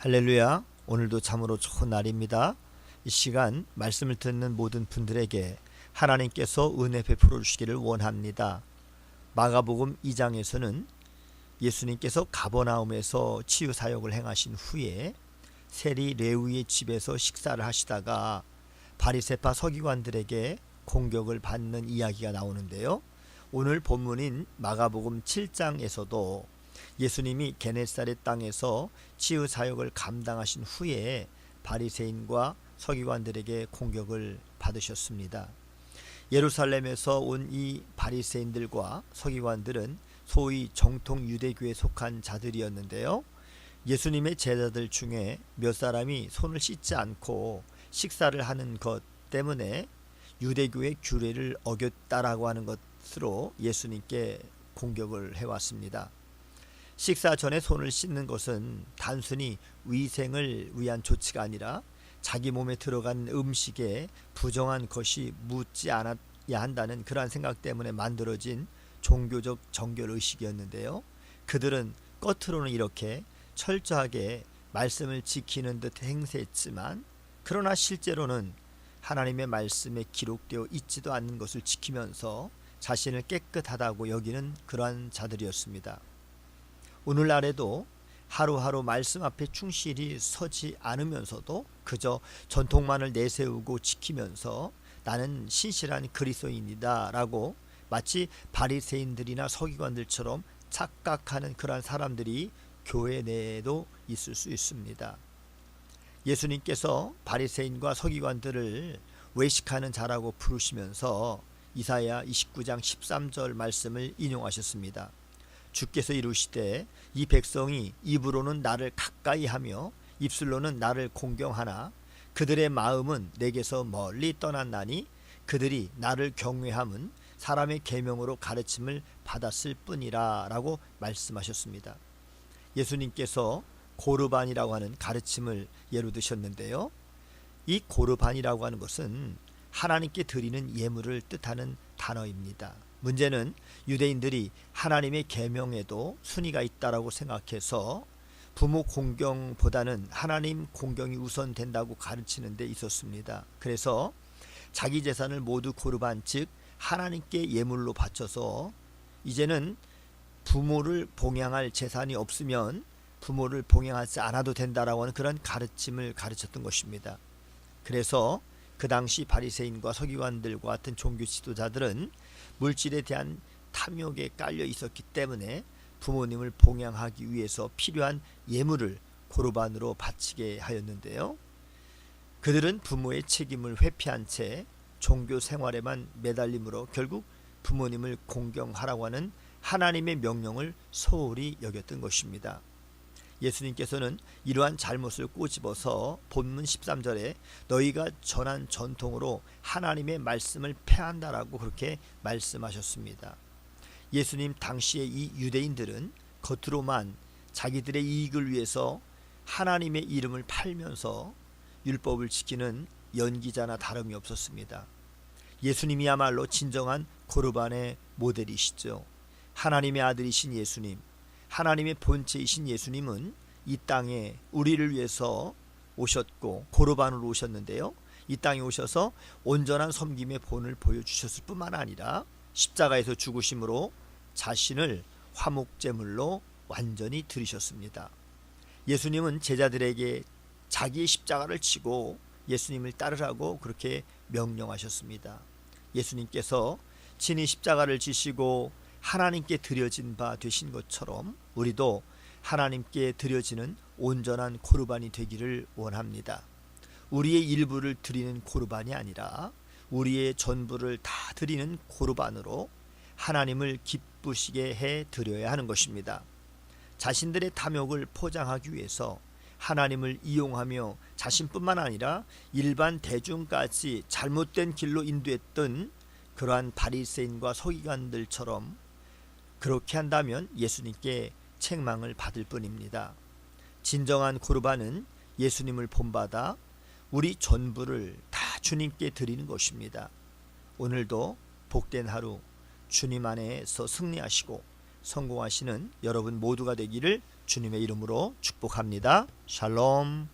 할렐루야. 오늘도 참으로 좋은 날입니다. 이 시간 말씀을 듣는 모든 분들에게 하나님께서 은혜 베풀어 주시기를 원합니다. 마가복음 2장에서는 예수님께서 가버나움에서 치유 사역을 행하신 후에 세리 레위의 집에서 식사를 하시다가 바리새파 서기관들에게 공격을 받는 이야기가 나오는데요. 오늘 본문인 마가복음 7장에서도 예수님이 게네사렛 땅에서 치유 사역을 감당하신 후에 바리새인과 서기관들에게 공격을 받으셨습니다. 예루살렘에서 온 이 바리새인들과 서기관들은 소위 정통 유대교에 속한 자들이었는데요. 예수님의 제자들 중에 몇 사람이 손을 씻지 않고 식사를 하는 것 때문에 유대교의 규례를 어겼다라고 하는 것으로 예수님께 공격을 해왔습니다. 식사 전에 손을 씻는 것은 단순히 위생을 위한 조치가 아니라 자기 몸에 들어간 음식에 부정한 것이 묻지 않아야 한다는 그러한 생각 때문에 만들어진 종교적 정결의식이었는데요. 그들은 겉으로는 이렇게 철저하게 말씀을 지키는 듯 행세했지만 그러나 실제로는 하나님의 말씀에 기록되어 있지도 않는 것을 지키면서 자신을 깨끗하다고 여기는 그러한 자들이었습니다. 오늘날에도 하루하루 말씀 앞에 충실히 서지 않으면서도 그저 전통만을 내세우고 지키면서 나는 신실한 그리스도인이다 라고 마치 바리새인들이나 서기관들처럼 착각하는 그러한 사람들이 교회 내에도 있을 수 있습니다. 예수님께서 바리새인과 서기관들을 외식하는 자라고 부르시면서 이사야 29장 13절 말씀을 인용하셨습니다. 주께서 이루시되 이 백성이 입으로는 나를 가까이 하며 입술로는 나를 공경하나 그들의 마음은 내게서 멀리 떠났나니 그들이 나를 경외함은 사람의 계명으로 가르침을 받았을 뿐이라 라고 말씀하셨습니다. 예수님께서 고르반이라고 하는 가르침을 예로 드셨는데요. 이 고르반이라고 하는 것은 하나님께 드리는 예물을 뜻하는 단어입니다. 문제는 유대인들이 하나님의 계명에도 순위가 있다라고 생각해서 부모 공경보다는 하나님 공경이 우선된다고 가르치는 데 있었습니다. 그래서 자기 재산을 모두 고르반 즉 하나님께 예물로 바쳐서 이제는 부모를 봉양할 재산이 없으면 부모를 봉양하지 않아도 된다라고 하는 그런 가르침을 가르쳤던 것입니다. 그래서 그 당시 바리새인과 서기관들과 같은 종교 지도자들은 물질에 대한 탐욕에 깔려 있었기 때문에 부모님을 봉양하기 위해서 필요한 예물을 고르반으로 바치게 하였는데요. 그들은 부모의 책임을 회피한 채 종교 생활에만 매달림으로 결국 부모님을 공경하라고 하는 하나님의 명령을 소홀히 여겼던 것입니다. 예수님께서는 이러한 잘못을 꼬집어서 본문 13절에 너희가 전한 전통으로 하나님의 말씀을 폐한다라고 그렇게 말씀하셨습니다. 예수님 당시의 이 유대인들은 겉으로만 자기들의 이익을 위해서 하나님의 이름을 팔면서 율법을 지키는 연기자나 다름이 없었습니다. 예수님이야말로 진정한 고르반의 모델이시죠. 하나님의 아들이신 예수님, 하나님의 본체이신 예수님은 이 땅에 우리를 위해서 오셨고 고르반으로 오셨는데요. 이 땅에 오셔서 온전한 섬김의 본을 보여주셨을 뿐만 아니라 십자가에서 죽으심으로 자신을 화목제물로 완전히 드리셨습니다. 예수님은 제자들에게 자기의 십자가를 지고 예수님을 따르라고 그렇게 명령하셨습니다. 예수님께서 친히 십자가를 지시고 하나님께 드려진 바 되신 것처럼 우리도 하나님께 드려지는 온전한 고르반이 되기를 원합니다. 우리의 일부를 드리는 고르반이 아니라 우리의 전부를 다 드리는 고르반으로 하나님을 기쁘시게 해 드려야 하는 것입니다. 자신들의 탐욕을 포장하기 위해서 하나님을 이용하며 자신뿐만 아니라 일반 대중까지 잘못된 길로 인도했던 그러한 바리새인과 서기관들처럼 그렇게 한다면 예수님께 책망을 받을 뿐입니다. 진정한 고르반은 예수님을 본받아 우리 전부를 다 주님께 드리는 것입니다. 오늘도 복된 하루 주님 안에서 승리하시고 성공하시는 여러분 모두가 되기를 주님의 이름으로 축복합니다. 샬롬.